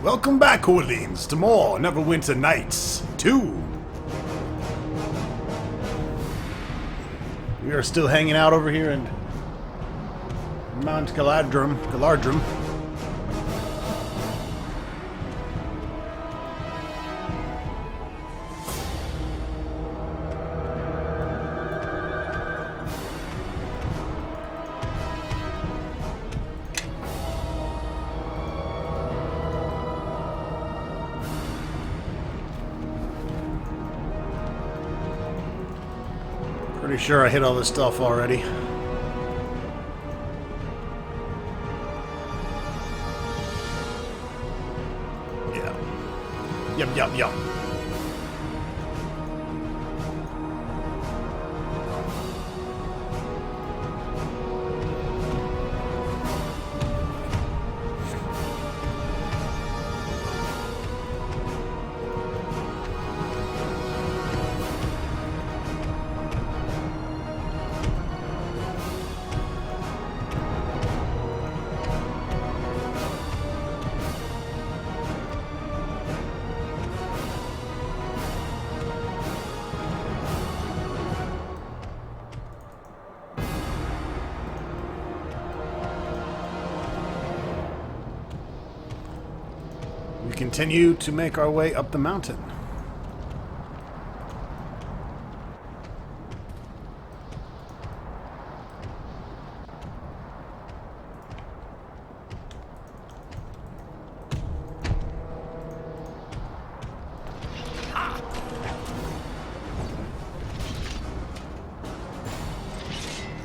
Welcome back, Orleans, to more Neverwinter Nights 2. We are still hanging out over here in Mount Galadrim. Pretty sure I hit all this stuff already. Yeah. Yep. We continue to make our way up the mountain.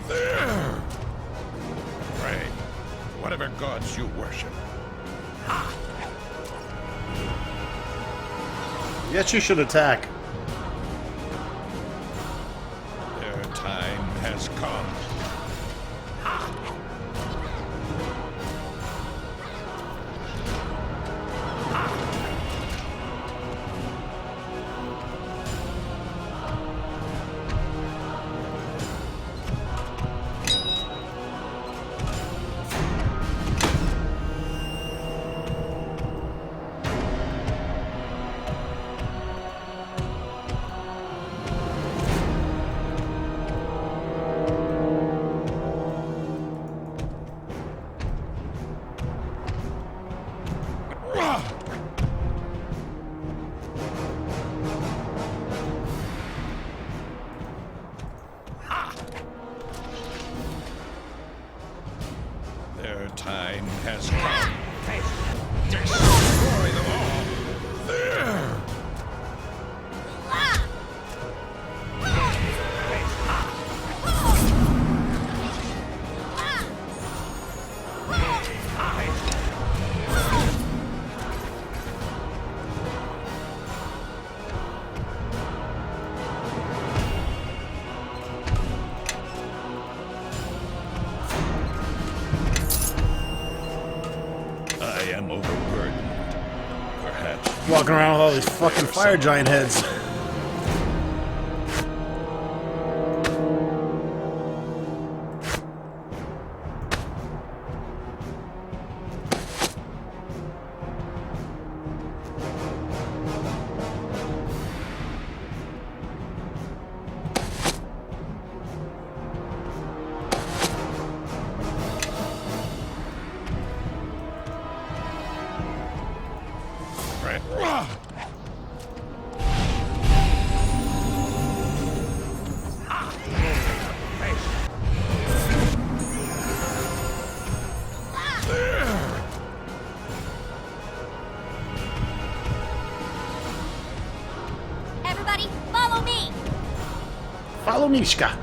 There! Pray, whatever gods you worship. Yes, you should attack. Their time has come. Their time has come. Destroy them all. There! I am overburdened. Perhaps. Walking around with all these fucking fire giant heads. Right. Everybody, follow me! Follow Mishka.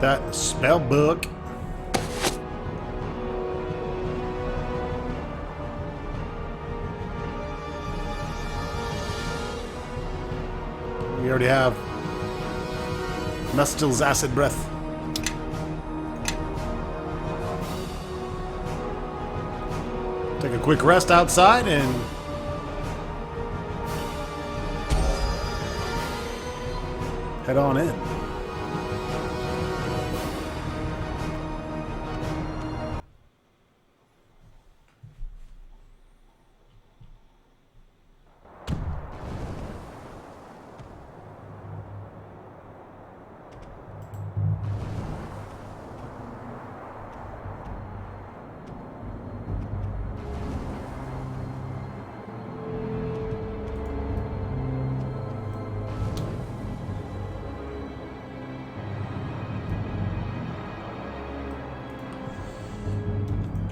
that spell book. We already have Mestil's acid breath. Take a quick rest outside and head on in.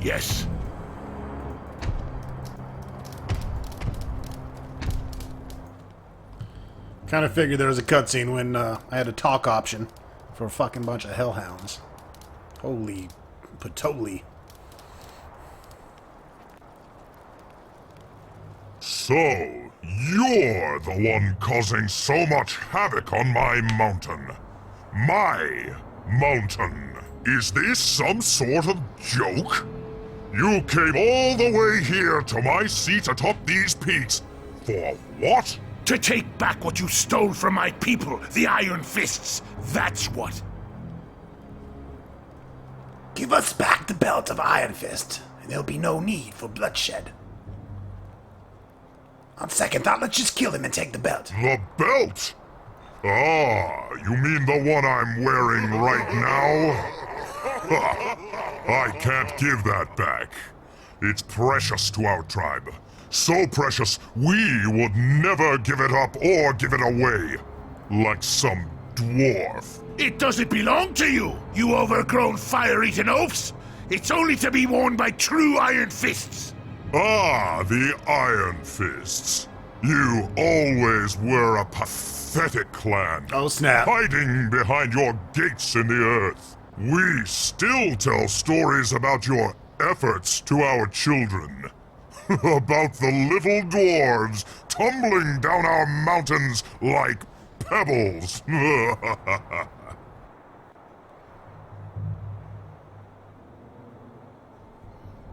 Yes. Kind of figured there was a cutscene when I had a talk option for a fucking bunch of hellhounds. Holy patoli. So, you're the one causing so much havoc on my mountain. My mountain. Is this some sort of joke? You came all the way here to my seat atop these peaks. For what? To take back what you stole from my people, the Iron Fists. That's what. Give us back the belt of Iron Fist, and there'll be no need for bloodshed. On second thought, let's just kill him and take the belt. The belt? Ah, you mean the one I'm wearing right now? I can't give that back. It's precious to our tribe. So precious, we would never give it up or give it away. Like some dwarf. It doesn't belong to you, you overgrown fire-eating oafs. It's only to be worn by true Iron Fists. Ah, the Iron Fists. You always were a pathetic clan. Oh, snap. Hiding behind your gates in the earth. We still tell stories about your efforts to our children. About the little dwarves tumbling down our mountains like pebbles.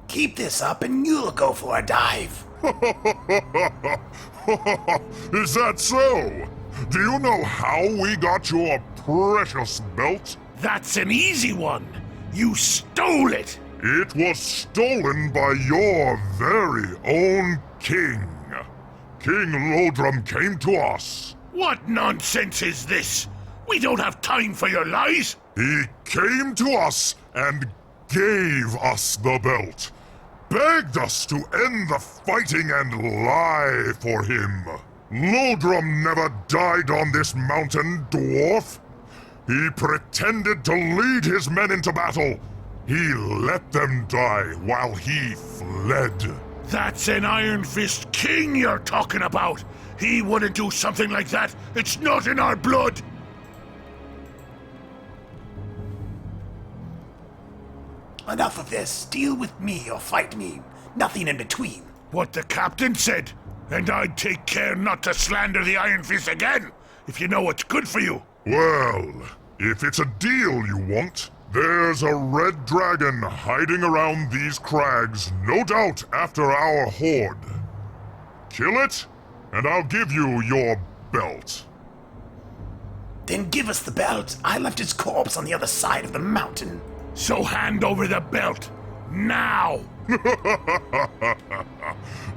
Keep this up and you'll go for a dive. Is that so? Do you know how we got your precious belt? That's an easy one. You stole it. It was stolen by your very own king. King Lodrum came to us. What nonsense is this? We don't have time for your lies. He came to us and gave us the belt. Begged us to end the fighting and lie for him. Lodrum never died on this mountain, dwarf. He pretended to lead his men into battle. He let them die while he fled. That's an Iron Fist king you're talking about. He wouldn't do something like that. It's not in our blood. Enough of this. Deal with me or fight me. Nothing in between. What the captain said. And I'd take care not to slander the Iron Fist again, if you know what's good for you. Well, if it's a deal you want, there's a red dragon hiding around these crags, no doubt after our horde. Kill it, and I'll give you your belt. Then give us the belt. I left his corpse on the other side of the mountain. So hand over the belt. Now!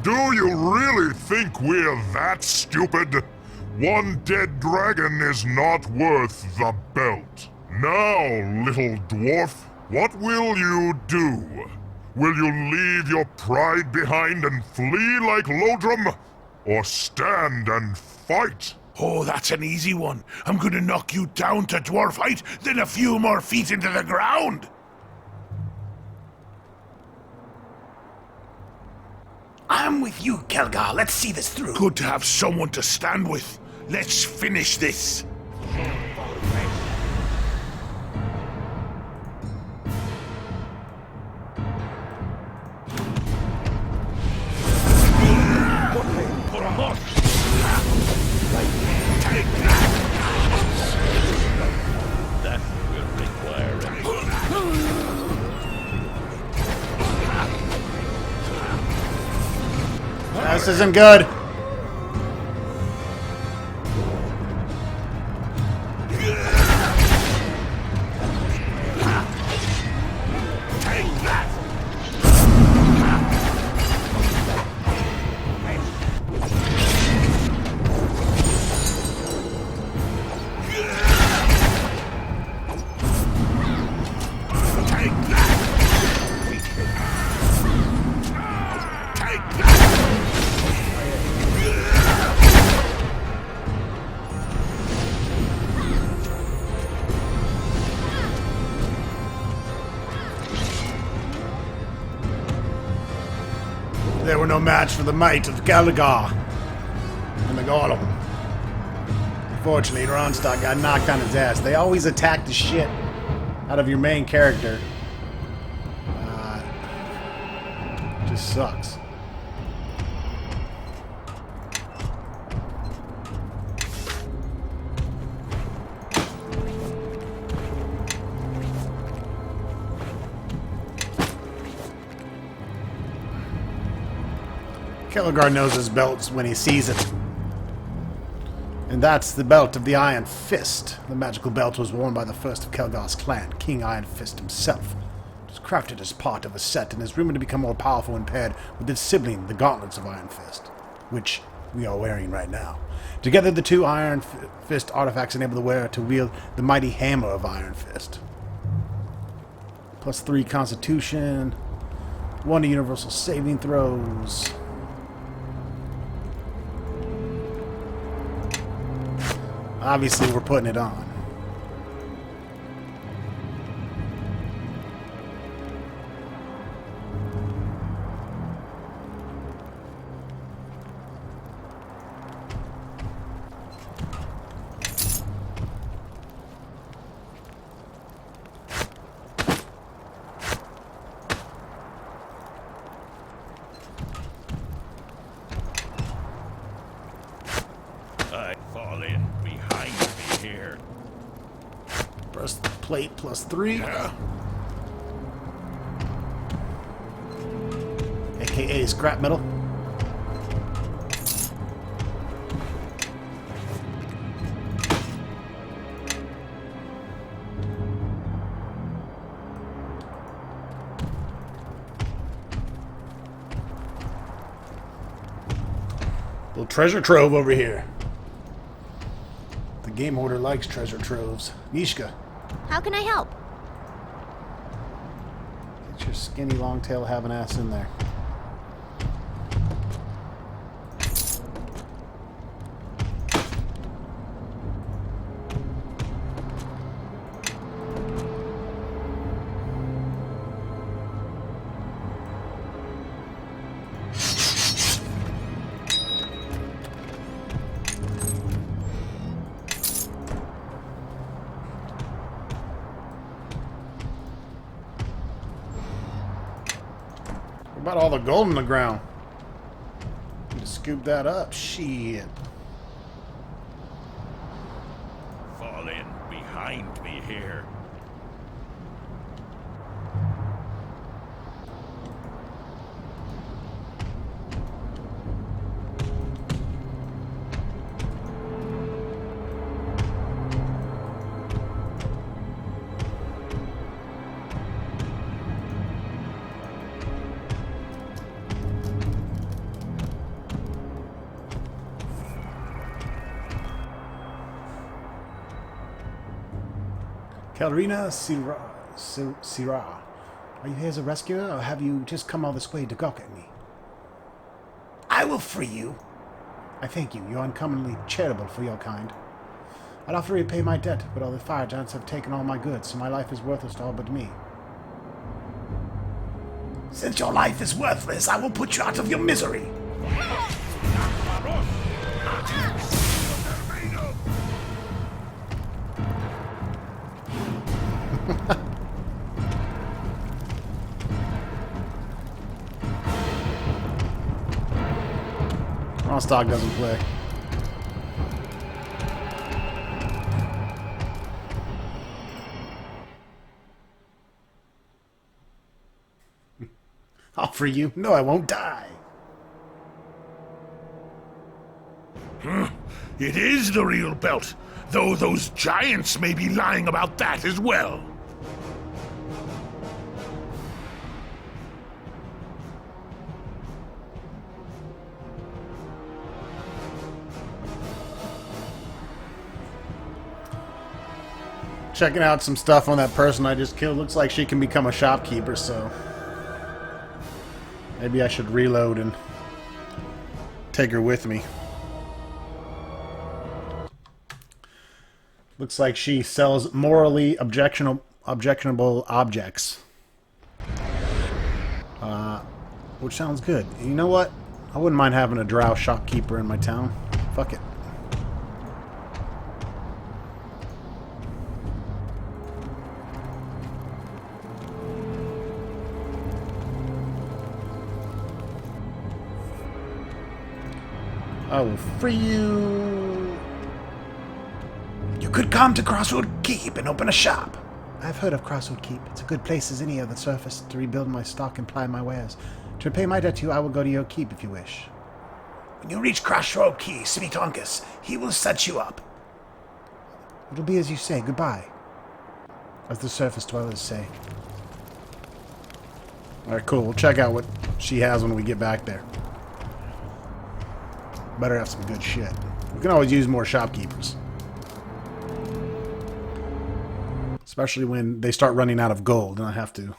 Do you really think we're that stupid? One dead dragon is not worth the belt. Now, little dwarf, what will you do? Will you leave your pride behind and flee like Lodrum? Or stand and fight? Oh, that's an easy one. I'm gonna knock you down to dwarf height, then a few more feet into the ground. I'm with you, Kaelgar. Let's see this through. Good to have someone to stand with. Let's finish this. This isn't good. They were no match for the might of Kaelgar and the Golem. Unfortunately, Ronstock got knocked on his ass. They always attack the shit out of your main character. Just sucks. Kaelgar knows his belts when he sees it. And that's the belt of the Iron Fist. The magical belt was worn by the first of Kaelgar's clan, King Iron Fist himself. It was crafted as part of a set and is rumored to become more powerful when paired with its sibling, the Gauntlets of Iron Fist, which we are wearing right now. Together, the two Iron Fist artifacts enable the wearer to wield the mighty hammer of Iron Fist. +3 Constitution, 1 to universal saving throws. Obviously, we're putting it on. I fall in behind me here. Breastplate +3. AKA scrap metal. Little treasure trove over here. The game hoarder likes treasure troves. Mishka, How can I help? get your skinny long tail having ass in there. What about all the gold in the ground? Need to scoop that up. Shit. Fall in behind me here. Kalerina Syrah. Are you here as a rescuer, or have you just come all this way to gawk at me? I will free you. I thank you. You're uncommonly charitable for your kind. I'd offer to repay my debt, but all the fire giants have taken all my goods, so my life is worthless to all but me. Since your life is worthless, I will put you out of your misery. Ronstock doesn't play. I'll free you. No, I won't die. It is the real belt, though those giants may be lying about that as well. Checking out some stuff on that person I just killed. Looks like she can become a shopkeeper, so maybe I should reload and take her with me. Looks like she sells morally objectionable objects. Which sounds good. You know what? I wouldn't mind having a drow shopkeeper in my town. Fuck it. I will free you. You could come to Crossroad Keep and open a shop. I've heard of Crossroad Keep. It's a good place as any of the surface to rebuild my stock and ply my wares. To repay my debt to you, I will go to your keep if you wish. When you reach Crossroad Keep, Sweet Uncas, he will set you up. It'll be as you say. Goodbye. As the surface dwellers say. Alright, cool. We'll check out what she has when we get back there. Better have some good shit. We can always use more shopkeepers. Especially when they start running out of gold and I have to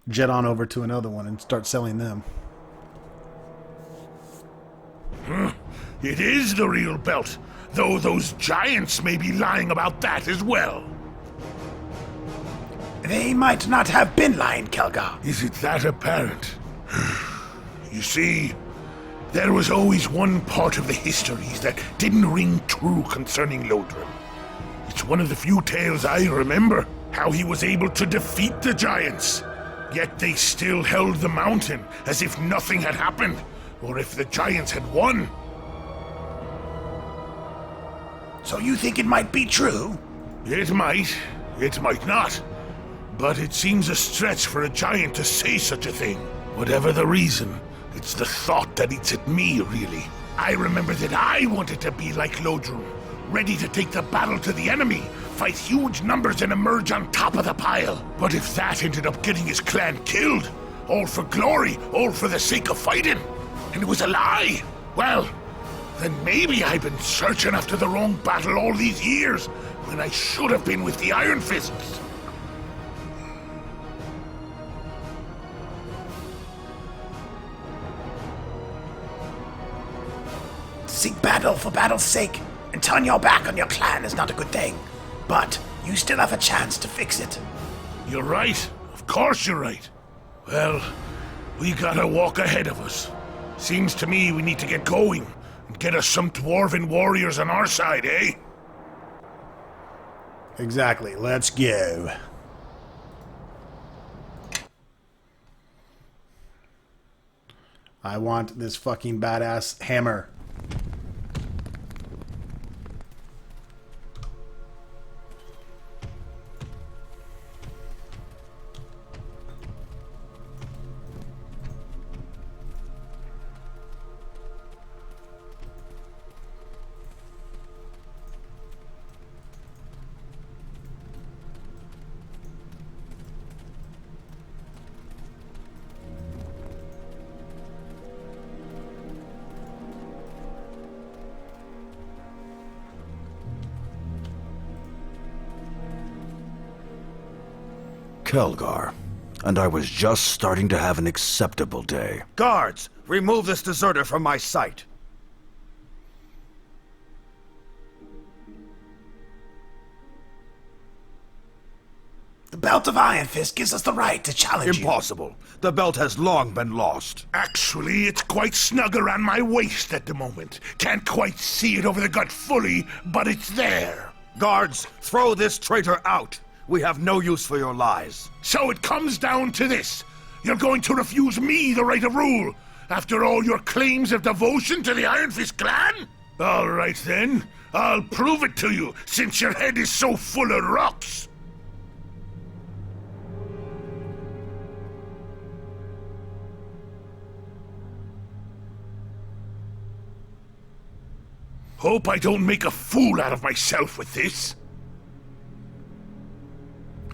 jet on over to another one and start selling them. It is the real belt, though those giants may be lying about that as well. They might not have been lying, Kaelgar. Is it that apparent? You see, there was always one part of the histories that didn't ring true concerning Lodrum. It's one of the few tales I remember, how he was able to defeat the giants. Yet they still held the mountain as if nothing had happened, or if the giants had won. So you think it might be true? It might not. But it seems a stretch for a giant to say such a thing. Whatever the reason, it's the thought that eats at me, really. I remember that I wanted to be like Lodrum, ready to take the battle to the enemy, fight huge numbers and emerge on top of the pile. But if that ended up getting his clan killed, all for glory, all for the sake of fighting, and it was a lie, well, then maybe I've been searching after the wrong battle all these years, when I should have been with the Iron Fists. Seek battle for battle's sake, and turn your back on your clan is not a good thing. But you still have a chance to fix it. You're right. Of course you're right. Well, we got a walk ahead of us. Seems to me we need to get going and get us some dwarven warriors on our side, eh? Exactly. Let's go. I want this fucking badass hammer. Kaelgar, and I was just starting to have an acceptable day. Guards, remove this deserter from my sight. The Belt of Iron Fist gives us the right to challenge Impossible. The belt has long been lost. Actually, it's quite snug around my waist at the moment. Can't quite see it over the gut fully, but it's there. Guards, throw this traitor out. We have no use for your lies. So it comes down to this. You're going to refuse me the right of rule, after all your claims of devotion to the Iron Fist clan? All right then, I'll prove it to you, since your head is so full of rocks. Hope I don't make a fool out of myself with this.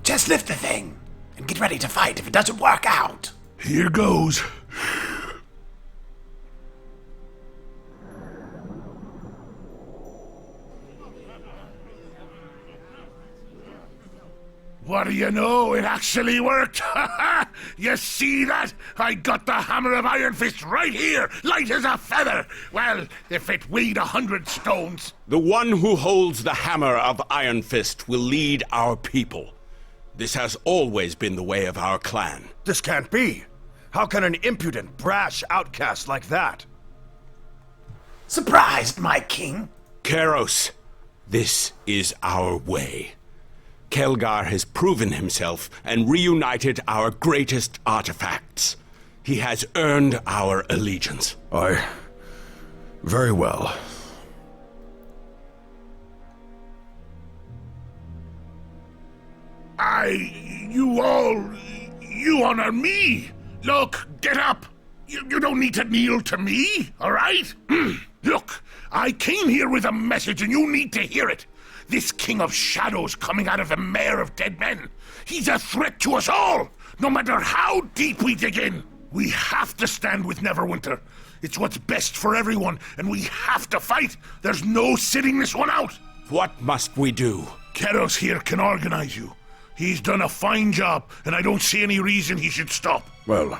Just lift the thing and get ready to fight if it doesn't work out. Here goes. What do you know? It actually worked! You see that? I got the hammer of Iron Fist right here, light as a feather! Well, if it weighed 100 stones. The one who holds the hammer of Iron Fist will lead our people. This has always been the way of our clan. This can't be. How can an impudent, brash outcast like that? Surprised, my king? Keros, this is our way. Kaelgar has proven himself and reunited our greatest artifacts. He has earned our allegiance. Very well. You honor me! Look, get up! You don't need to kneel to me, alright? Look, I came here with a message and you need to hear it. This King of Shadows coming out of the Mare of Dead Men. He's a threat to us all, no matter how deep we dig in. We have to stand with Neverwinter. It's what's best for everyone, and we have to fight. There's no sitting this one out. What must we do? Keros here can organize you. He's done a fine job, and I don't see any reason he should stop. Well,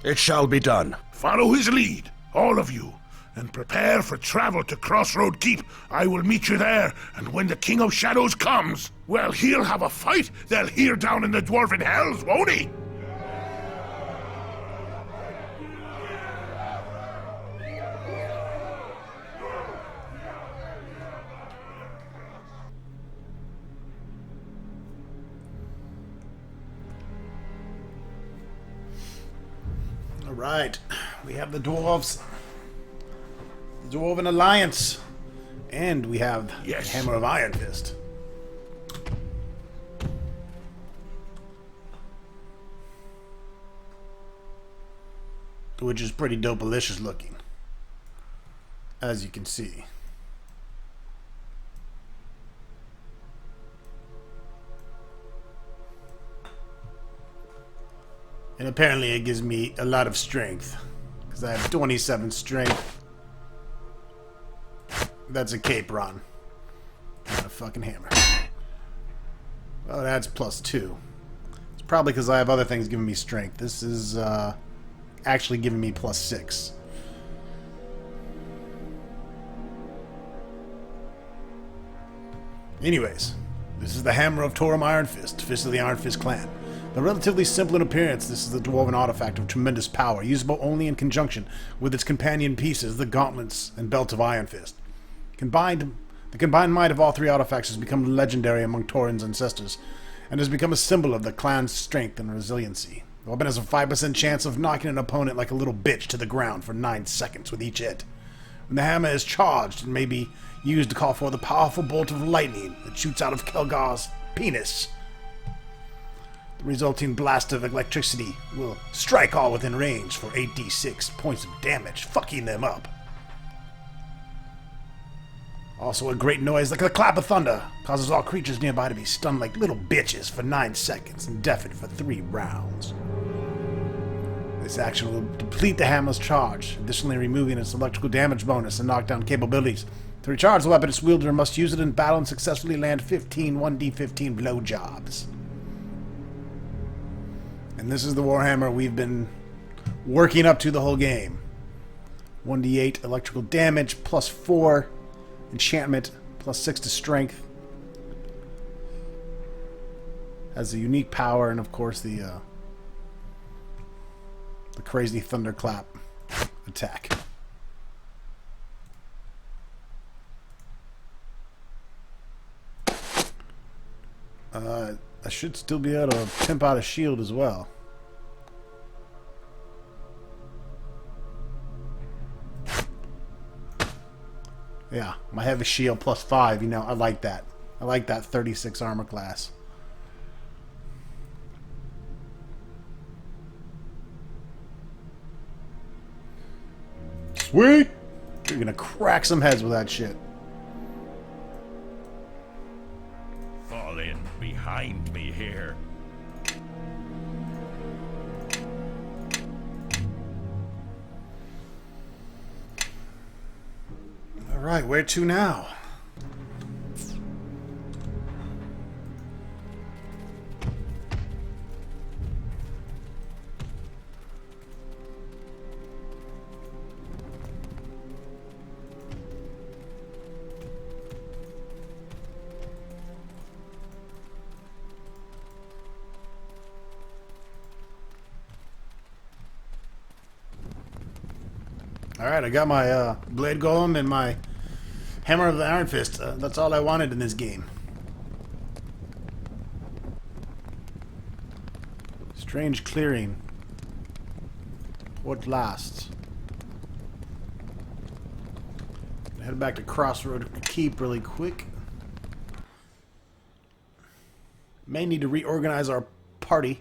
it shall be done. Follow his lead, all of you. And prepare for travel to Crossroad Keep. I will meet you there, and when the King of Shadows comes, well, he'll have a fight they'll hear down in the Dwarven Hells, won't he? All right, we have the dwarves. Dwarven Alliance, and we have the Hammer of Iron Fist. Which is pretty dope-alicious looking, as you can see. And apparently it gives me a lot of strength, because I have 27 strength. That's a cape run. Not a fucking hammer. Well, that's +2. It's probably because I have other things giving me strength. This is actually giving me +6. Anyways, this is the Hammer of Torum Iron Fist, Fist of the Iron Fist clan. Though relatively simple in appearance, this is a dwarven artifact of tremendous power, usable only in conjunction with its companion pieces, the gauntlets and belt of Iron Fist. The combined might of all three artifacts has become legendary among Tauren's ancestors, and has become a symbol of the clan's strength and resiliency. The weapon has a 5% chance of knocking an opponent like a little bitch to the ground for 9 seconds with each hit. When the hammer is charged, it may be used to call for the powerful bolt of lightning that shoots out of Kaelgar's penis. The resulting blast of electricity will strike all within range for 8d6 points of damage, fucking them up. Also, a great noise like the clap of thunder causes all creatures nearby to be stunned like little bitches for 9 seconds and deafened for 3 rounds. This action will deplete the hammer's charge, additionally removing its electrical damage bonus and knockdown capabilities. To recharge the weapon, its wielder must use it in battle and successfully land 15 1d15 blowjobs. And this is the Warhammer we've been working up to the whole game. 1d8 electrical damage, +4 enchantment, +6 to strength. Has a unique power, and of course the crazy thunderclap attack. I should still be able to pimp out a shield as well. Yeah, my heavy shield +5, you know, I like that. I like that 36 armor class. Sweet! You're gonna crack some heads with that shit. Fall in behind me here. Alright, where to now? Alright, I got my blade golem and my hammer of the Iron Fist. That's all I wanted in this game. Strange clearing. What lasts? Head back to Crossroad Keep really quick. May need to reorganize our party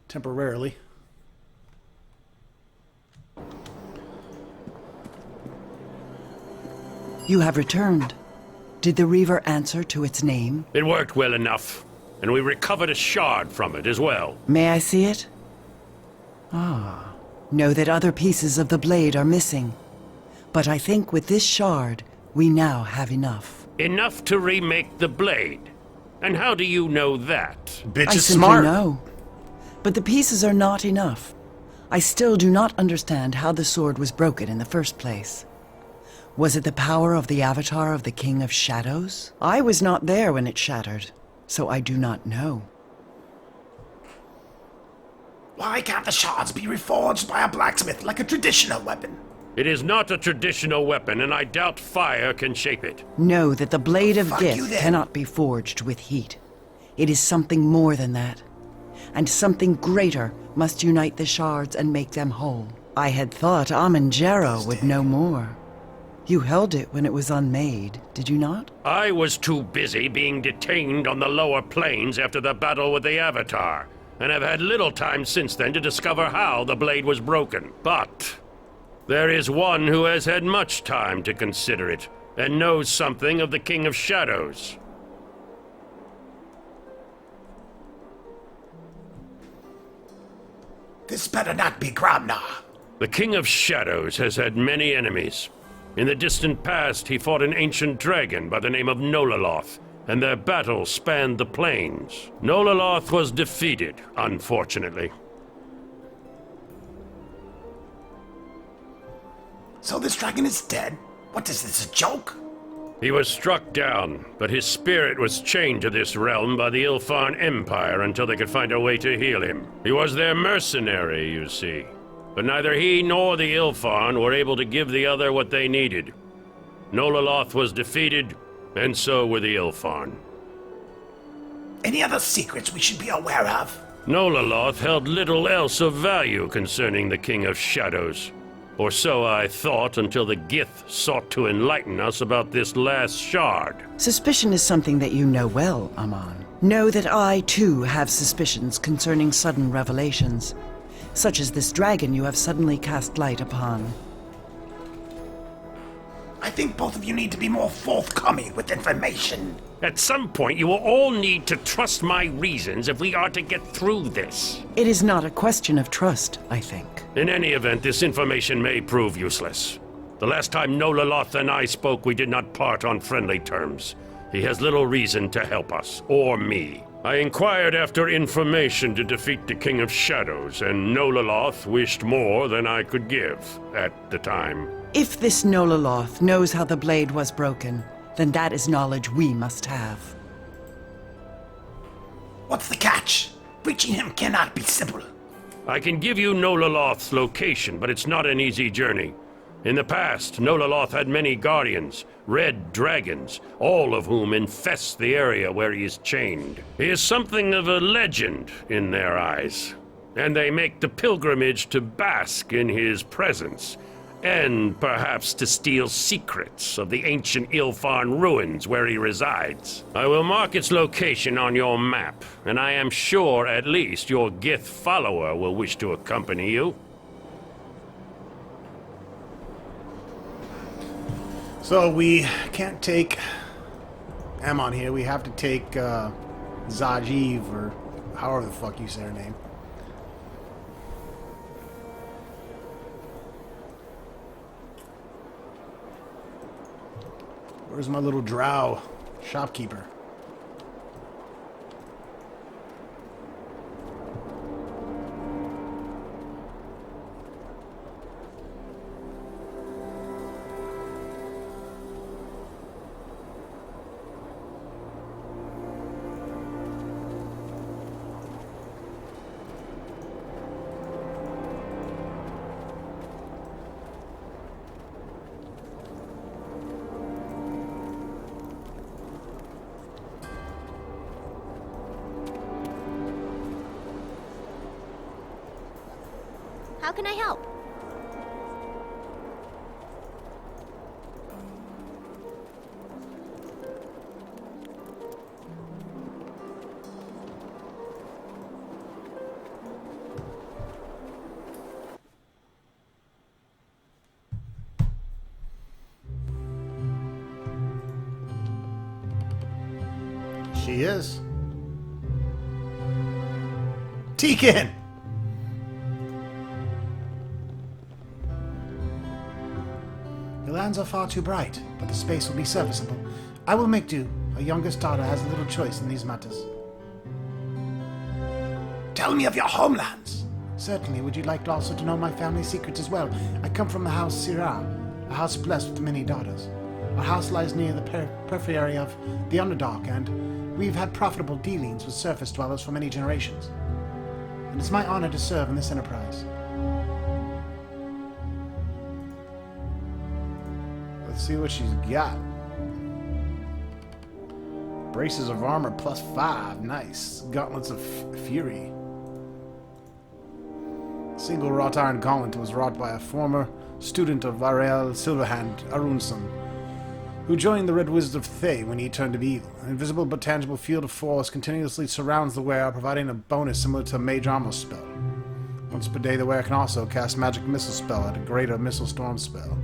temporarily. You have returned. Did the Reaver answer to its name? It worked well enough, and we recovered a shard from it as well. May I see it? Ah. Know that other pieces of the blade are missing. But I think with this shard, we now have enough. Enough to remake the blade. And how do you know that? Bitch I is simply smart. know. But the pieces are not enough. I still do not understand how the sword was broken in the first place. Was it the power of the avatar of the King of Shadows? I was not there when it shattered, so I do not know. Why can't the shards be reforged by a blacksmith like a traditional weapon? It is not a traditional weapon, and I doubt fire can shape it. Know that the Blade of Fuck you Gith then. cannot be forged with heat. It is something more than that. And something greater must unite the shards and make them whole. I had thought Amanjaro would know more. You held it when it was unmade, did you not? I was too busy being detained on the lower planes after the battle with the Avatar, and have had little time since then to discover how the blade was broken. But there is one who has had much time to consider it, and knows something of the King of Shadows. This better not be Gromnar. The King of Shadows has had many enemies. In the distant past, he fought an ancient dragon by the name of Nola'loth, and their battle spanned the plains. Nola'loth was defeated, unfortunately. So this dragon is dead? What is this, a joke? He was struck down, but his spirit was chained to this realm by the Ilfarn Empire until they could find a way to heal him. He was their mercenary, you see. But neither he nor the Ilfarn were able to give the other what they needed. Nola'loth was defeated, and so were the Ilfarn. Any other secrets we should be aware of? Nola'loth held little else of value concerning the King of Shadows. Or so I thought until the Gith sought to enlighten us about this last shard. Suspicion is something that you know well, Aman. Know that I, too, have suspicions concerning sudden revelations, such as this dragon you have suddenly cast light upon. I think both of you need to be more forthcoming with information. At some point, you will all need to trust my reasons if we are to get through this. It is not a question of trust, I think. In any event, this information may prove useless. The last time Nola'loth and I spoke, we did not part on friendly terms. He has little reason to help us, or me. I inquired after information to defeat the King of Shadows, and Nola'loth wished more than I could give at the time. If this Nola'loth knows how the blade was broken, then that is knowledge we must have. What's the catch? Reaching him cannot be simple. I can give you Nola'loth's location, but it's not an easy journey. In the past, Nola'loth had many guardians, red dragons, all of whom infest the area where he is chained. He is something of a legend in their eyes, and they make the pilgrimage to bask in his presence, and perhaps to steal secrets of the ancient Ilfarn ruins where he resides. I will mark its location on your map, and I am sure at least your Gith follower will wish to accompany you. So we can't take Ammon here. We have to take Zajiv, or however the fuck you say her name. Where's my little drow shopkeeper? How can I help? She is. Tekin! Your lands are far too bright, but the space will be serviceable. I will make do. Our youngest daughter has little choice in these matters. Tell me of your homelands. Certainly. Would you like also to know my family secrets as well? I come from the house Sirah, a house blessed with many daughters. Our house lies near the periphery of the Underdark, and we've had profitable dealings with surface dwellers for many generations. And it's my honor to serve in this enterprise. Let's see what she's got. Braces of armor +5. Nice. Gauntlets of fury. Single wrought iron gauntlet was wrought by a former student of Varel Silverhand, Arunson, who joined the Red Wizard of Thay when he turned to evil. An invisible but tangible field of force continuously surrounds the wearer, providing a bonus similar to a mage armor spell. Once per day, the wearer can also cast magic missile spell at a greater missile storm spell.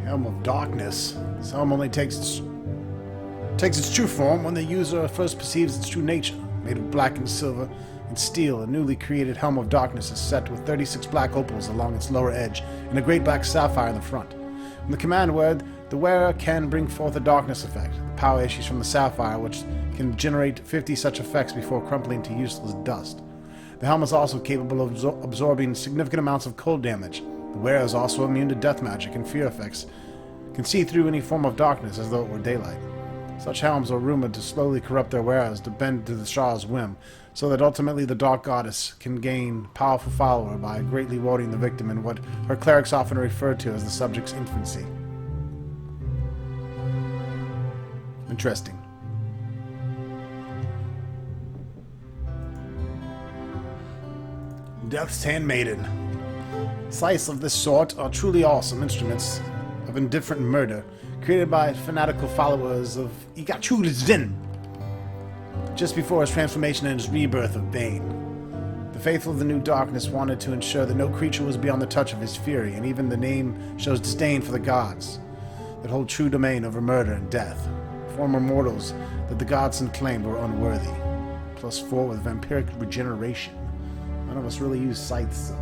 Helm of Darkness. This helm only takes its true form when the user first perceives its true nature. Made of black and silver and steel, a newly created Helm of Darkness is set with 36 black opals along its lower edge and a great black sapphire in the front. From the command word, the wearer can bring forth a darkness effect. The power issues from the sapphire, which can generate 50 such effects before crumpling to useless dust. The helm is also capable of absorbing significant amounts of cold damage. The wearer is also immune to death magic and fear effects, can see through any form of darkness as though it were daylight. Such helms are rumored to slowly corrupt their wearers to bend to the Shah's whim, so that ultimately the Dark Goddess can gain powerful follower by greatly rewarding the victim in what her clerics often refer to as the subject's infancy. Interesting. Death's Handmaiden. Slices of this sort are truly awesome instruments of indifferent murder, created by fanatical followers of Igachul Zin, just before his transformation and his rebirth of Bane. The faithful of the New Darkness wanted to ensure that no creature was beyond the touch of his fury, and even the name shows disdain for the gods that hold true domain over murder and death. Former mortals that the gods had claimed were unworthy. +4 with vampiric regeneration. None of us really use scythes, though.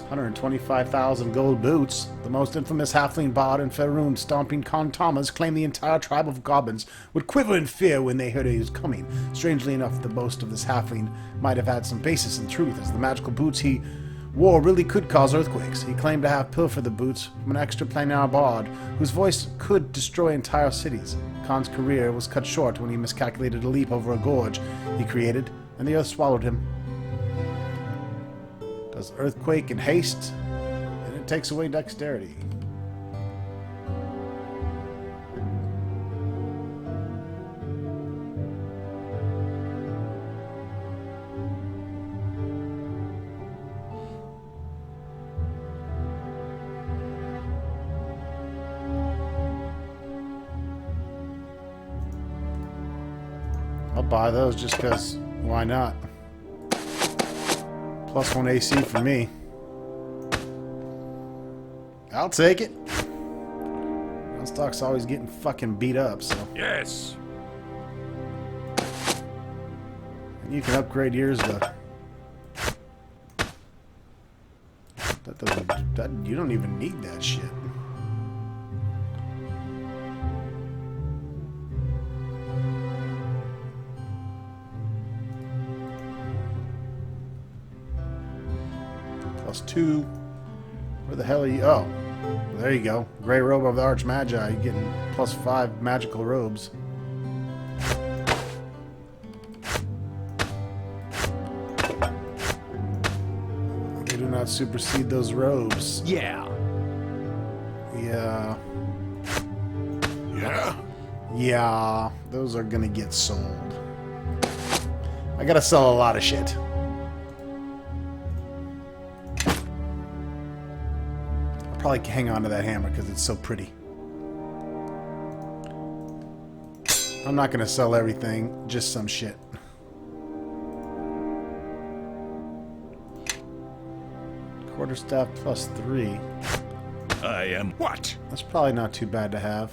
$125,000 gold boots. The most infamous halfling bard in Faerun, stomping Khantamas, claimed the entire tribe of goblins would quiver in fear when they heard he was coming. Strangely enough, the boast of this halfling might have had some basis in truth, as the magical boots he wore really could cause earthquakes. He claimed to have pilfered the boots from an extraplanar bard whose voice could destroy entire cities. Khan's career was cut short when he miscalculated a leap over a gorge he created, and the earth swallowed him. Does earthquake in haste, and it that takes away dexterity. I'll buy those just because, why not? +1 AC for me. I'll take it. Stock's always getting fucking beat up, so. Yes. And you can upgrade yours to. That doesn't. That you don't even need that shit. +2. Where the hell are you? Oh, there you go. Grey Robe of the Archmagi. You're getting +5 magical robes. They do not supersede those robes. Yeah. Yeah. Yeah? Yeah. Those are gonna get sold. I gotta sell a lot of shit. Probably hang on to that hammer because it's so pretty. I'm not gonna sell everything, just some shit. Quarterstaff +3. I am what? That's probably not too bad to have.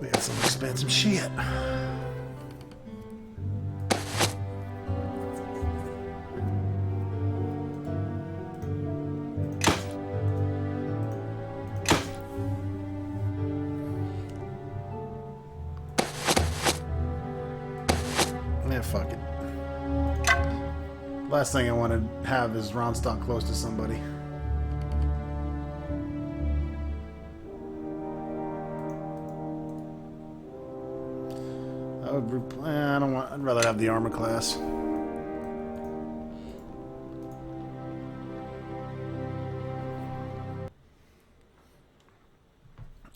We got some expensive shit. Yeah, fuck it. Last thing I want to have is Ronstock close to somebody. I don't want. I'd rather have the armor class.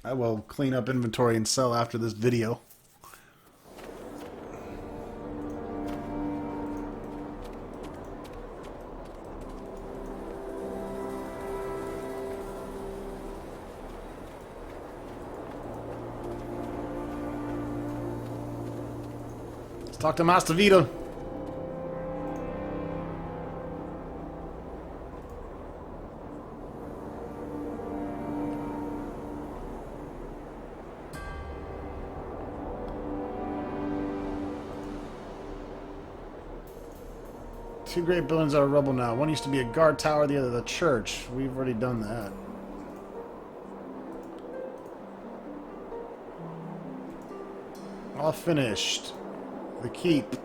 I will clean up inventory and sell after this video. Let's talk to Master Vito. Two great buildings are rubble now. One used to be a guard tower, the other the church. We've already done that. All finished. The keep.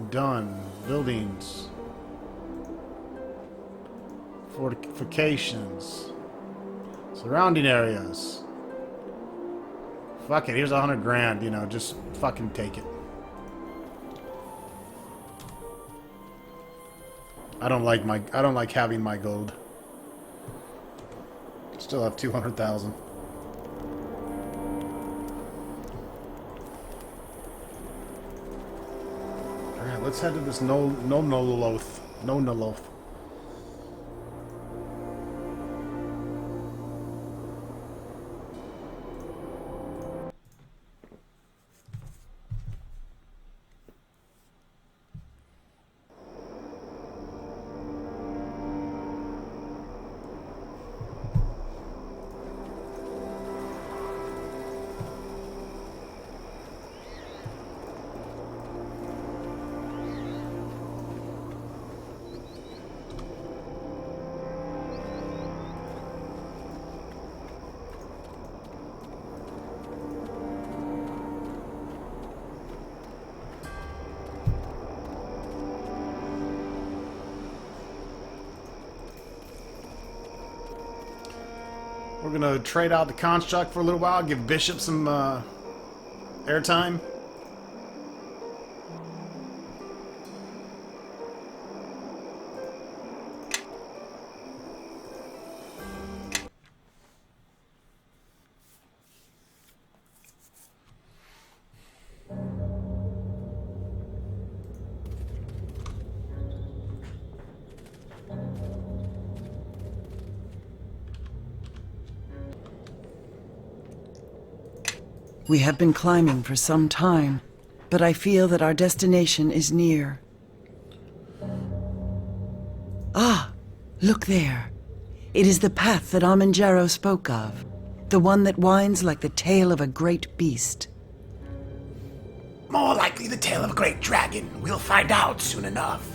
Done. Buildings. Fortifications. Surrounding areas. Fuck it, here's 100 grand, you know, just fucking take it. I don't like having my gold. Still have 200,000. Alright, let's head to this Nola'loth. Nola'loth. We're gonna trade out the construct for a little while, give Bishop some airtime. We have been climbing for some time, but I feel that our destination is near. Ah, look there. It is the path that Amenjaro spoke of, the one that winds like the tail of a great beast. More likely the tail of a great dragon. We'll find out soon enough.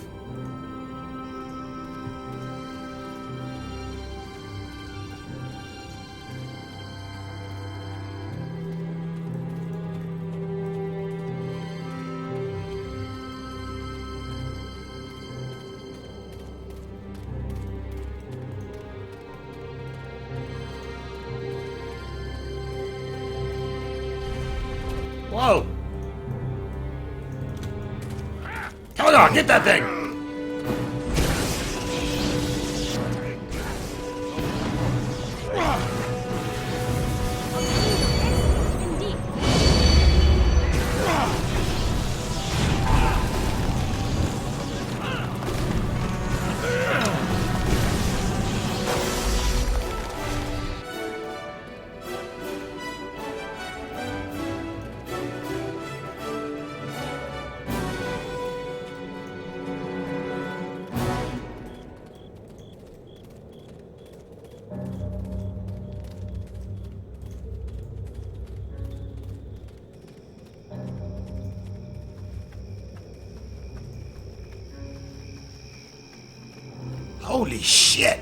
Whoa! Kaelgar, get that thing! Indeed. Holy shit!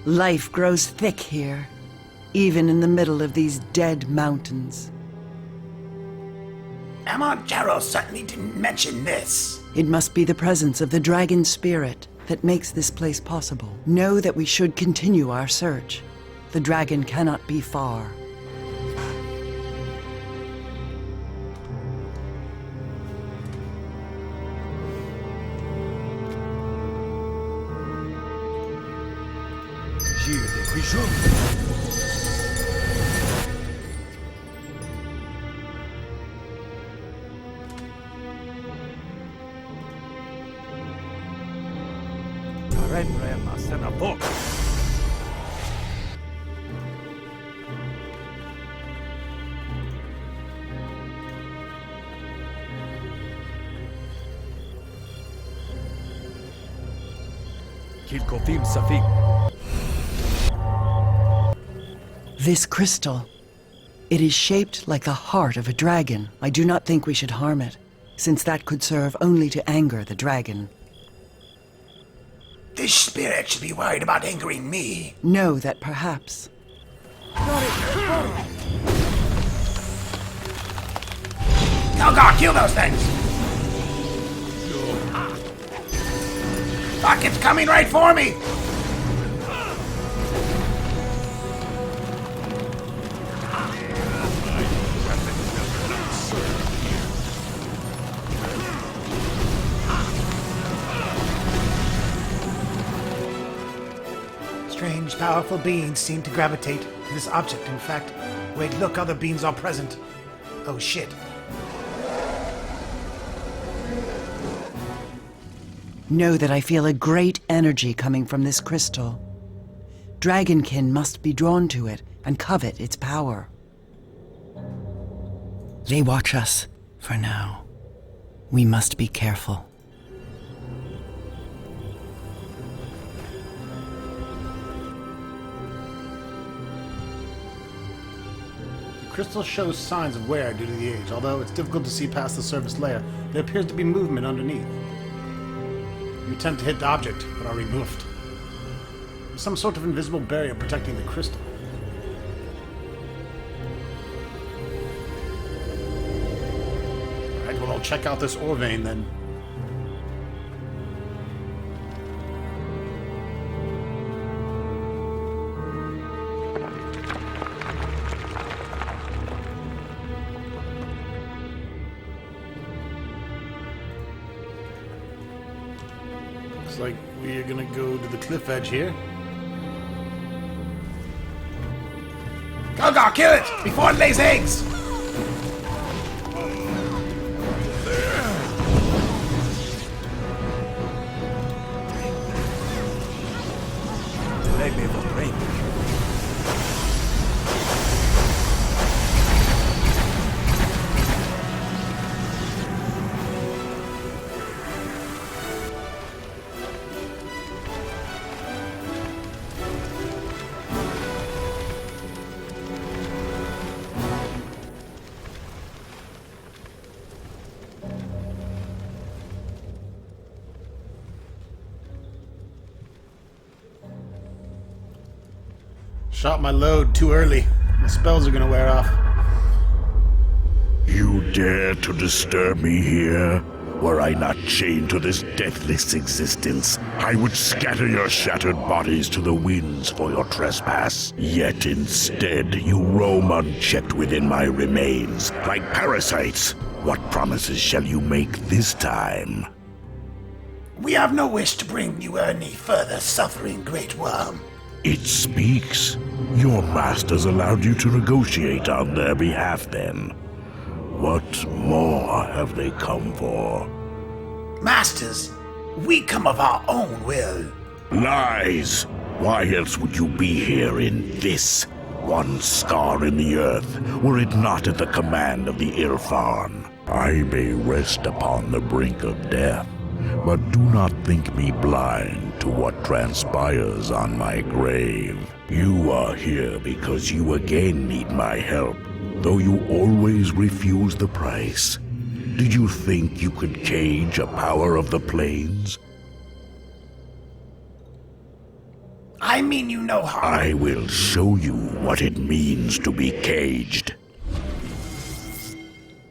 Life grows thick here, even in the middle of these dead mountains. Amenjaro certainly didn't mention this. It must be the presence of the dragon spirit that makes this place possible. Know that we should continue our search. The dragon cannot be far. This crystal. It is shaped like the heart of a dragon. I do not think we should harm it, since that could serve only to anger the dragon. This spirit should be worried about angering me. Know that perhaps. Kaelgar, kill those things! Fuck, it's coming right for me! Strange, powerful beings seem to gravitate to this object. In fact, wait, look, other beings are present. Oh shit. Know that I feel a great energy coming from this crystal. Dragonkin must be drawn to it and covet its power. They watch us for now. We must be careful. The crystal shows signs of wear due to the age. Although it's difficult to see past the surface layer, there appears to be movement underneath. You attempt to hit the object, but are removed. There's some sort of invisible barrier protecting the crystal. Alright, well, I'll check out this ore vein then. Looks like we are gonna go to the cliff edge here. Kaelgar, kill it before it lays eggs! Shot my load too early. My spells are gonna wear off. You dare to disturb me here? Were I not chained to this deathless existence, I would scatter your shattered bodies to the winds for your trespass. Yet instead, you roam unchecked within my remains, like parasites. What promises shall you make this time? We have no wish to bring you any further suffering, Great Worm. It speaks. Your masters allowed you to negotiate on their behalf then. What more have they come for? Masters, we come of our own will. Lies! Why else would you be here in this? One scar in the earth, were it not at the command of the Ilfan. I may rest upon the brink of death, but do not think me blind to what transpires on my grave. You are here because you again need my help, though you always refuse the price. Did you think you could cage a power of the plains? I mean you no harm. I will show you what it means to be caged.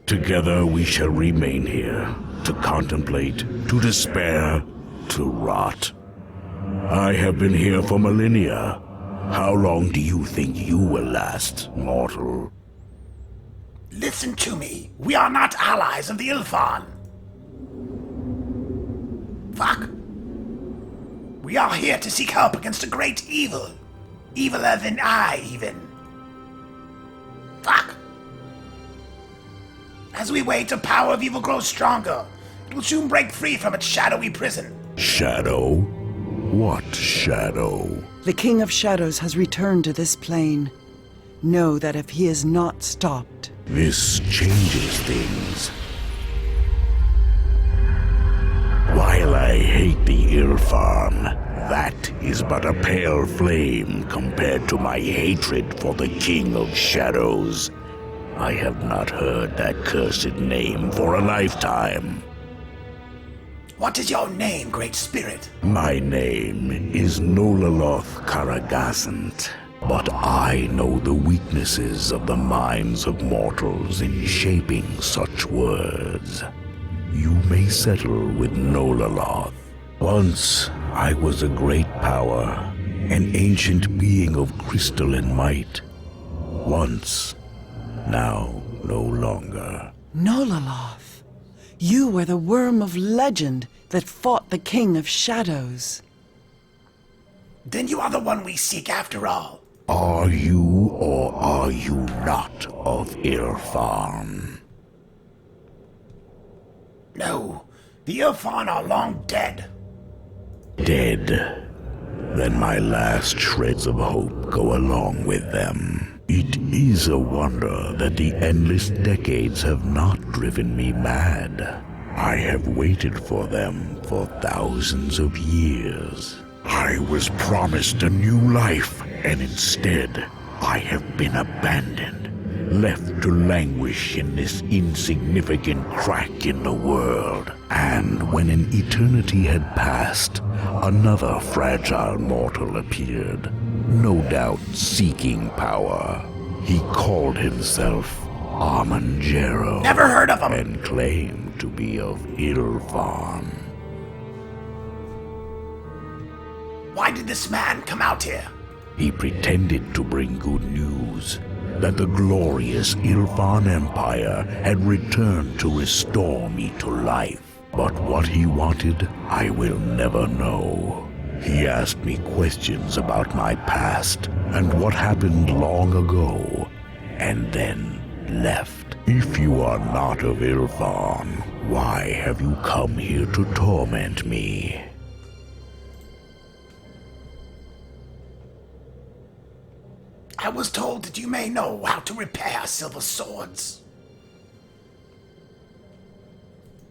Together we shall remain here, to contemplate, to despair, to rot. I have been here for millennia. How long do you think you will last, mortal? Listen to me. We are not allies of the Ilfan. Fuck. We are here to seek help against a great evil. Eviler than I, even. Fuck. As we wait, the power of evil grows stronger. It will soon break free from its shadowy prison. Shadow? What shadow? The King of Shadows has returned to this plane. Know that if he is not stopped... This changes things. While I hate the Ilfan, that is but a pale flame compared to my hatred for the King of Shadows. I have not heard that cursed name for a lifetime. What is your name, Great Spirit? My name is Nolalothcaragascint, but I know the weaknesses of the minds of mortals in shaping such words. You may settle with Nola'loth. Once I was a great power, an ancient being of crystalline might. Once, now no longer. Nola'loth, you were the worm of legend that fought the King of Shadows. Then you are the one we seek after all. Are you or are you not of Ilfan? No, the Ilfan are long dead. Dead? Then my last shreds of hope go along with them. It is a wonder that the endless decades have not driven me mad. I have waited for them for thousands of years. I was promised a new life, and instead, I have been abandoned, left to languish in this insignificant crack in the world. And when an eternity had passed, another fragile mortal appeared, no doubt seeking power. He called himself Armangero. Never heard of him. And claimed to be of Ilfan. Why did this man come out here? He pretended to bring good news, that the glorious Ilfan Empire had returned to restore me to life. But what he wanted, I will never know. He asked me questions about my past and what happened long ago, and then left. If you are not of Ilfan, why have you come here to torment me? I was told that you may know how to repair silver swords.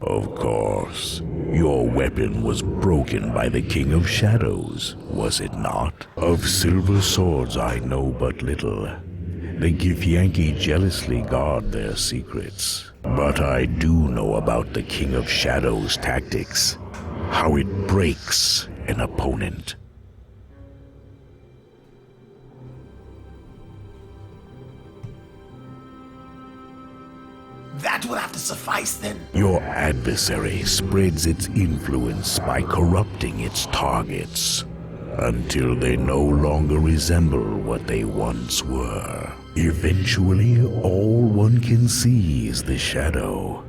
Of course. Your weapon was broken by the King of Shadows, was it not? Of silver swords I know but little. The Githyanki jealously guard their secrets. But I do know about the King of Shadows' tactics. How it breaks an opponent. That will have to suffice then. Your adversary spreads its influence by corrupting its targets until they no longer resemble what they once were. Eventually, all one can see is the shadow.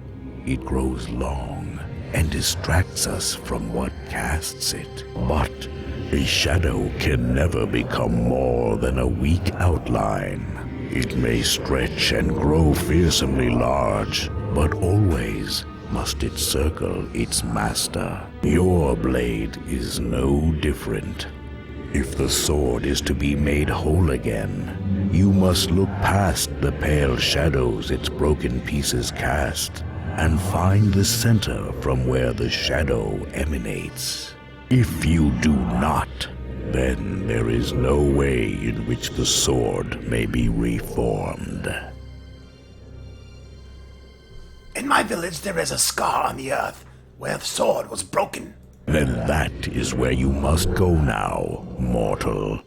It grows long and distracts us from what casts it. But a shadow can never become more than a weak outline. It may stretch and grow fearsomely large, but always must it circle its master. Your blade is no different. If the sword is to be made whole again, you must look past the pale shadows its broken pieces cast, and find the center from where the shadow emanates. If you do not, then there is no way in which the sword may be reformed. In my village there is a scar on the earth where the sword was broken. Then that is where you must go now, mortal.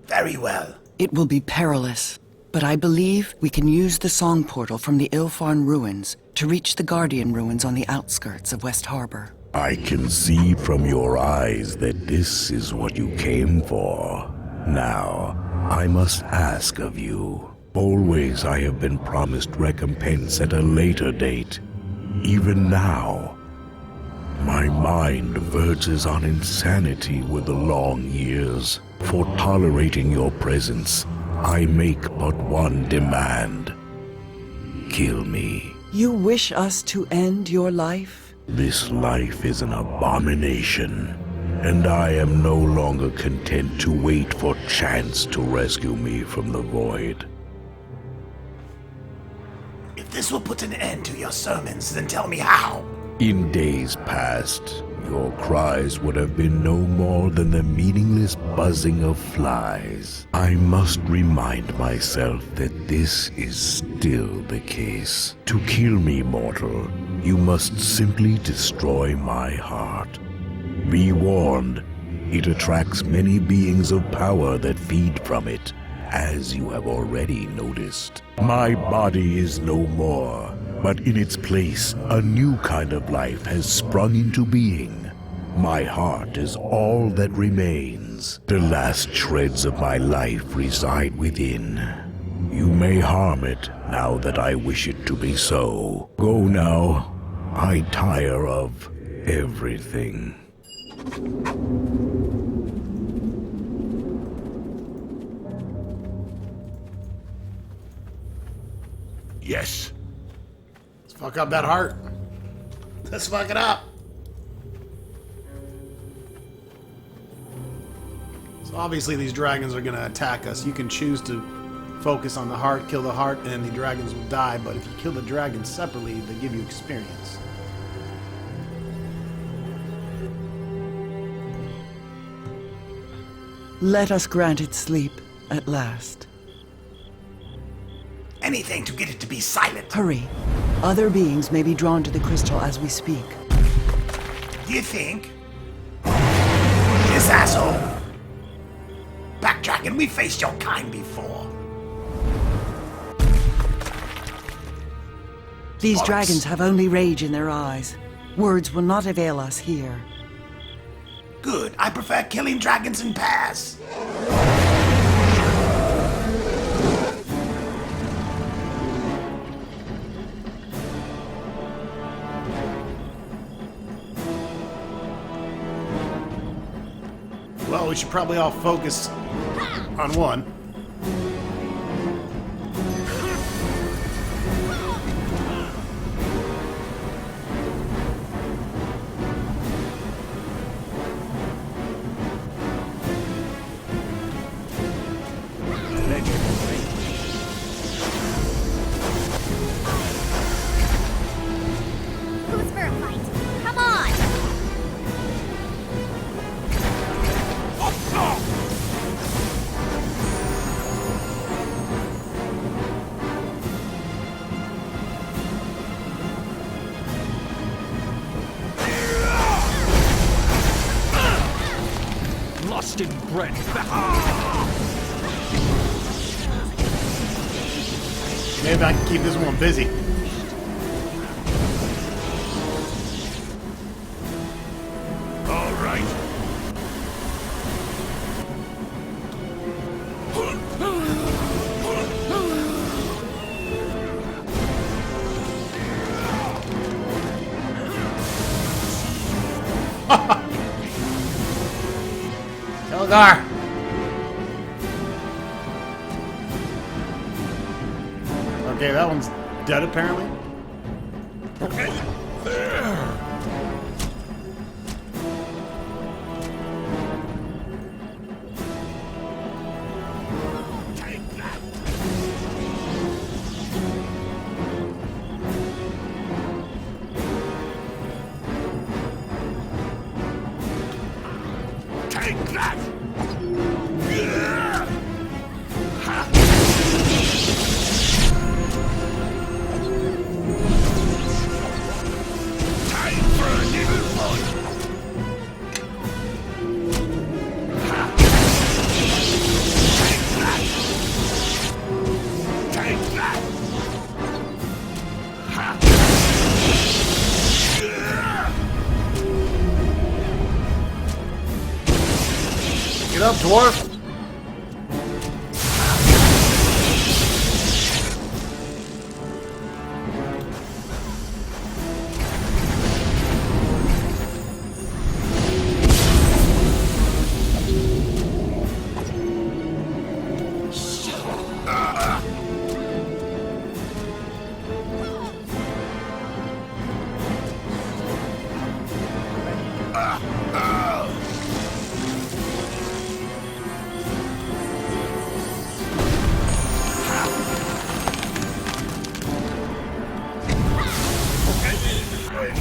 Very well. It will be perilous, but I believe we can use the song portal from the Ilfarn ruins to reach the Guardian ruins on the outskirts of West Harbor. I can see from your eyes that this is what you came for. Now, I must ask of you. Always I have been promised recompense at a later date. Even now, my mind verges on insanity with the long years. For tolerating your presence, I make but one demand. Kill me. You wish us to end your life? This life is an abomination, and I am no longer content to wait for chance to rescue me from the void. If this will put an end to your sermons, then tell me how. In days past, your cries would have been no more than the meaningless buzzing of flies. I must remind myself that this is still the case. To kill me, mortal, you must simply destroy my heart. Be warned, it attracts many beings of power that feed from it, as you have already noticed. My body is no more, but in its place, a new kind of life has sprung into being. My heart is all that remains. The last shreds of my life reside within. You may harm it now that I wish it to be so. Go now. I tire of everything. Yes. Let's fuck up that heart. Let's fuck it up. So obviously these dragons are going to attack us. You can choose to focus on the heart, kill the heart, and the dragons will die. But if you kill the dragons separately, they give you experience. Let us grant it sleep at last. Anything to get it to be silent. Hurry. Other beings may be drawn to the crystal as we speak. You think? This asshole? Backdragon, we faced your kind before. These Bollocks. dragons have only rage in their eyes. Words will not avail us here. Good. I prefer killing dragons in pairs. Well, we should probably all focus on one. Who's for a fight? Come on! Lusting bread. Maybe I can keep this one busy. All right. Kaelgar! Okay, that one's dead apparently. Take that! Time for a new one! Take that! Take that! Get up, dwarf!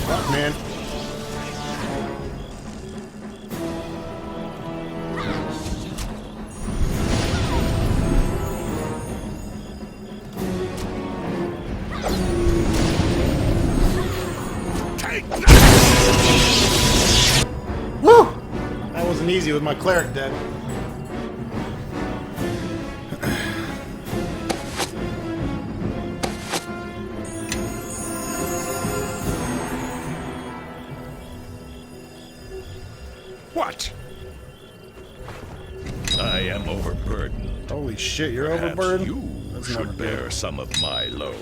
Fuck, man. Take that! Woo! That wasn't easy with my cleric dead. What? I am overburdened. Holy shit, you're Perhaps overburdened? you That's never should good. bear some of my load.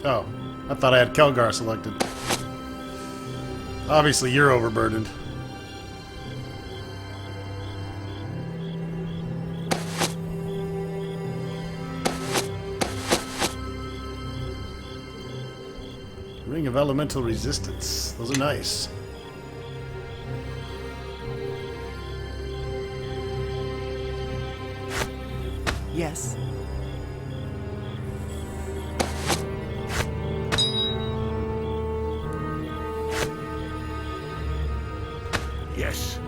Oh, I thought I had Kaelgar selected. Obviously, you're overburdened. Ring of Elemental Resistance. Those are nice. Yes. Yes.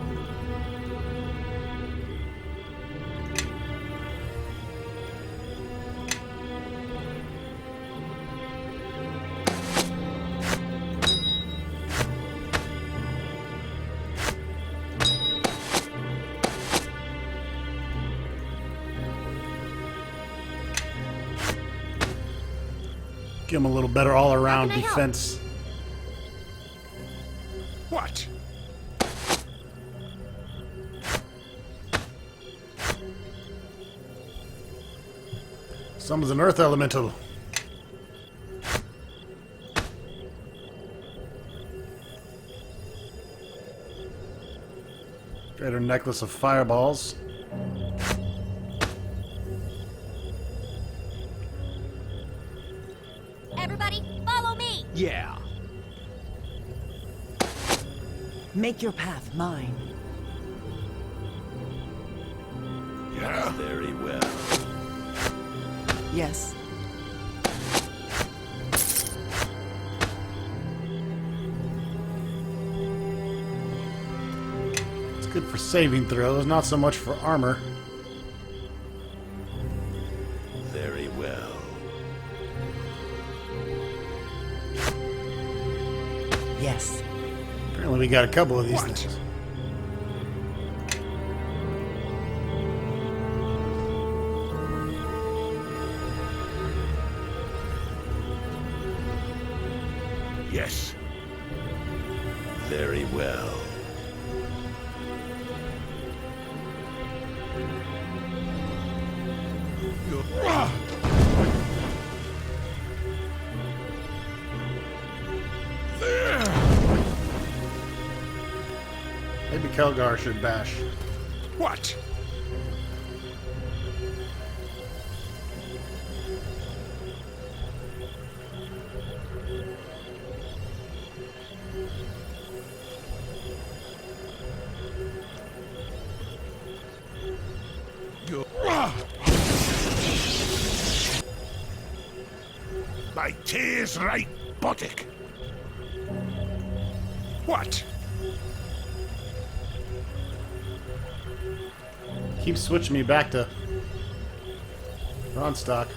Give him a little better all-around How can I help? defense. What? Summons an earth elemental. Greater necklace of fireballs. Everybody, follow me! Yeah. Make your path mine. Yeah? Very well. Yes. It's good for saving throws, not so much for armor. Very well. Yes. Apparently we got a couple of these What? things. Yes. Very well. Maybe Kaelgar should bash. What? My tears right buttock. What? Keep switching me back to Ronstock.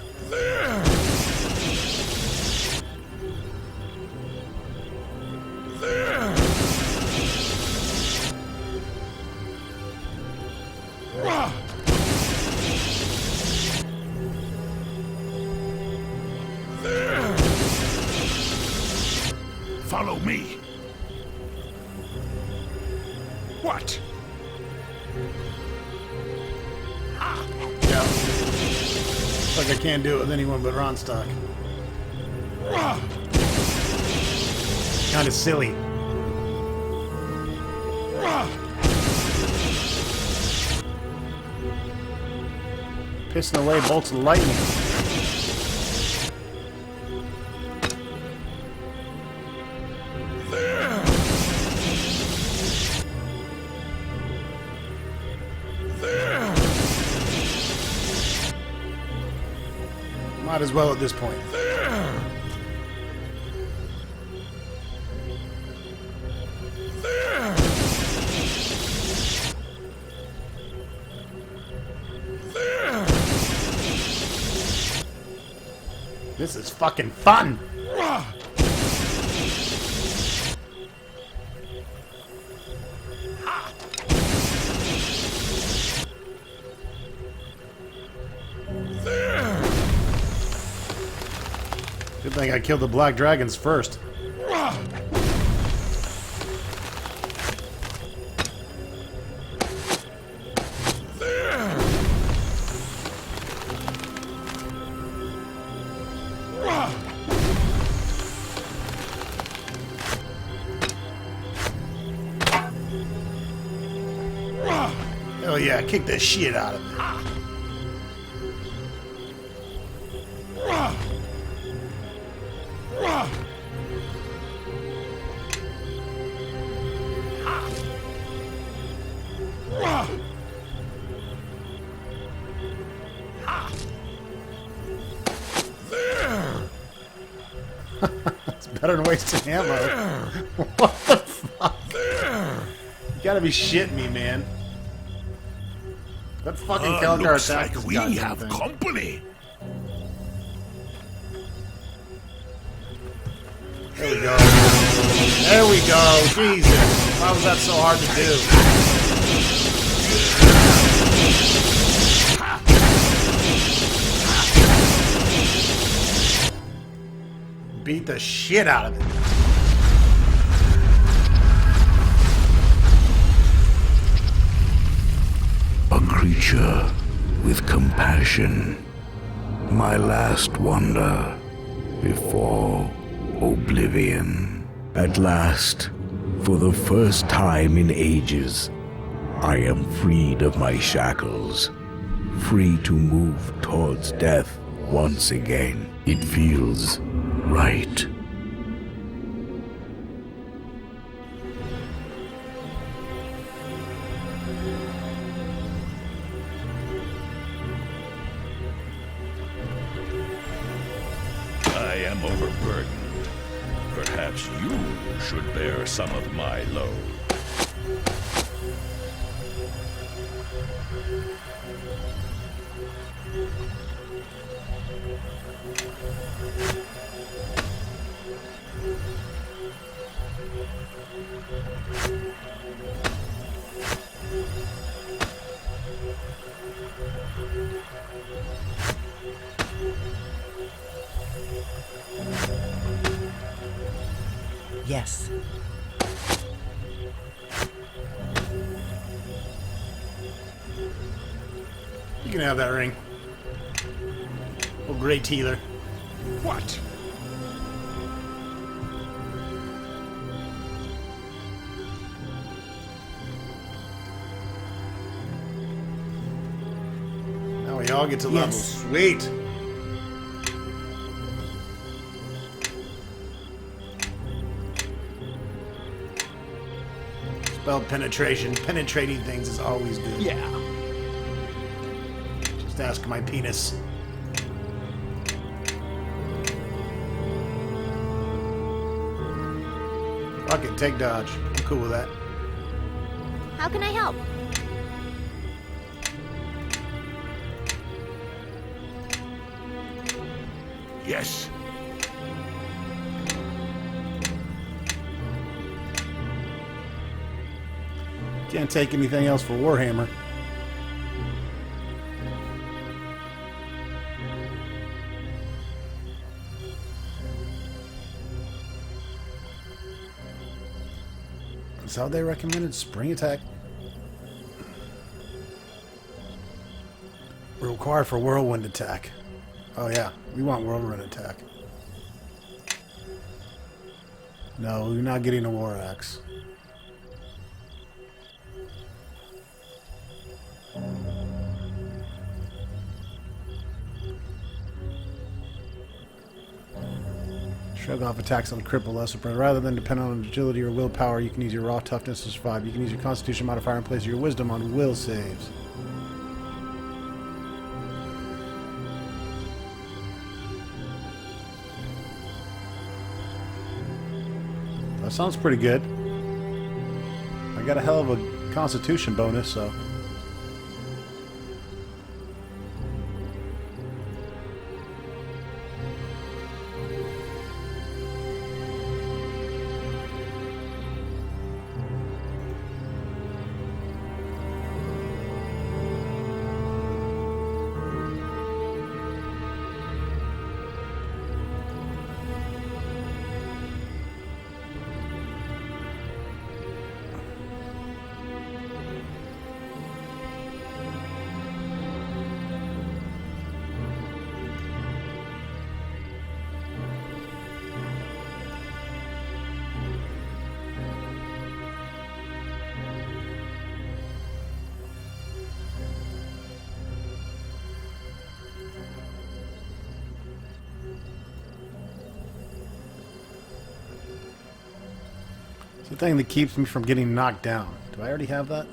Follow me. What? Yeah. Looks like I can't do it with anyone but Ronstock. Kind of silly. Pissing away bolts of lightning. Might as well at this point. This is fucking fun! Good thing I killed the black dragons first. Hell yeah, kick the shit out of it. It's better than wasting ammo. What the fuck? You gotta be shitting me, man. That fucking Kaelgar Looks attack like is we goddamn have thing. company. There we go. There we go. Jesus. Why was that so hard to do? Beat the shit out of it. A creature with compassion. My last wonder before oblivion. At last, for the first time in ages, I am freed of my shackles, free to move towards death once again. It feels right. I am overburdened. Perhaps you should bear some of my load. Yes. You can have that ring. Oh, great healer. What? Now we all get to level. Yes. Sweet. Spell penetration. Penetrating things is always good. Yeah. Just ask my penis. Fuck it, take dodge. I'm cool with that. How can I help? Yes. Can't take anything else for Warhammer. That's how they recommended spring attack. Required for whirlwind attack. Oh yeah, we want whirlwind attack. No, you're not getting a war axe. Shrug off attacks on cripple lesser prey. Rather than depend on agility or willpower, you can use your raw toughness to survive. You can use your constitution modifier in place of your wisdom on will saves. That sounds pretty good. I got a hell of a constitution bonus, so... It's the thing that keeps me from getting knocked down. Do I already have that?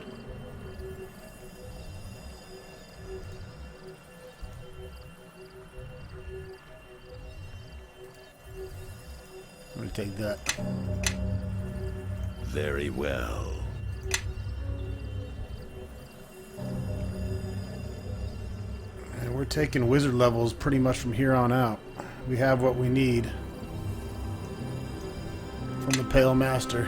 I'm gonna take that. Very well. And we're taking wizard levels pretty much from here on out. We have what we need from the Pale Master.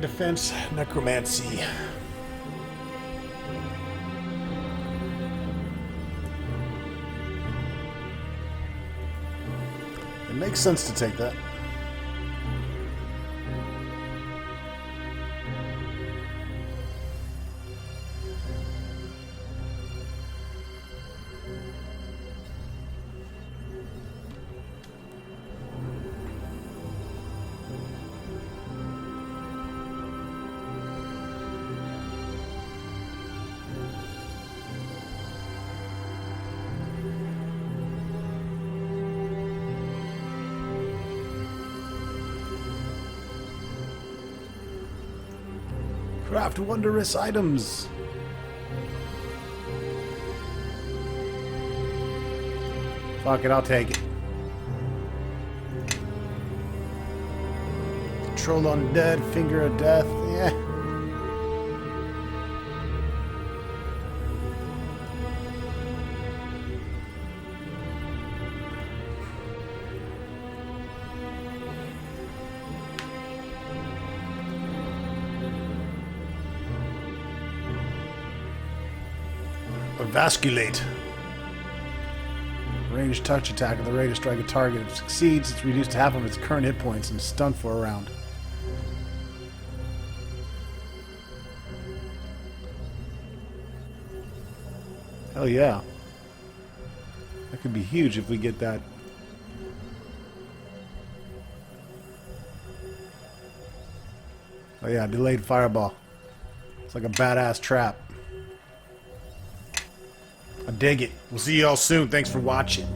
defense, necromancy. It makes sense to take that. Craft wondrous items. Fuck it, I'll take it. Control undead, finger of death. Yeah. Vasculate. Ranged touch attack at the rate to strike a target. If it succeeds, it's reduced to half of its current hit points and stunned for a round. Hell yeah. That could be huge if we get that. Oh yeah, delayed fireball. It's like a badass trap. I dig it. We'll see y'all soon. Thanks for watching.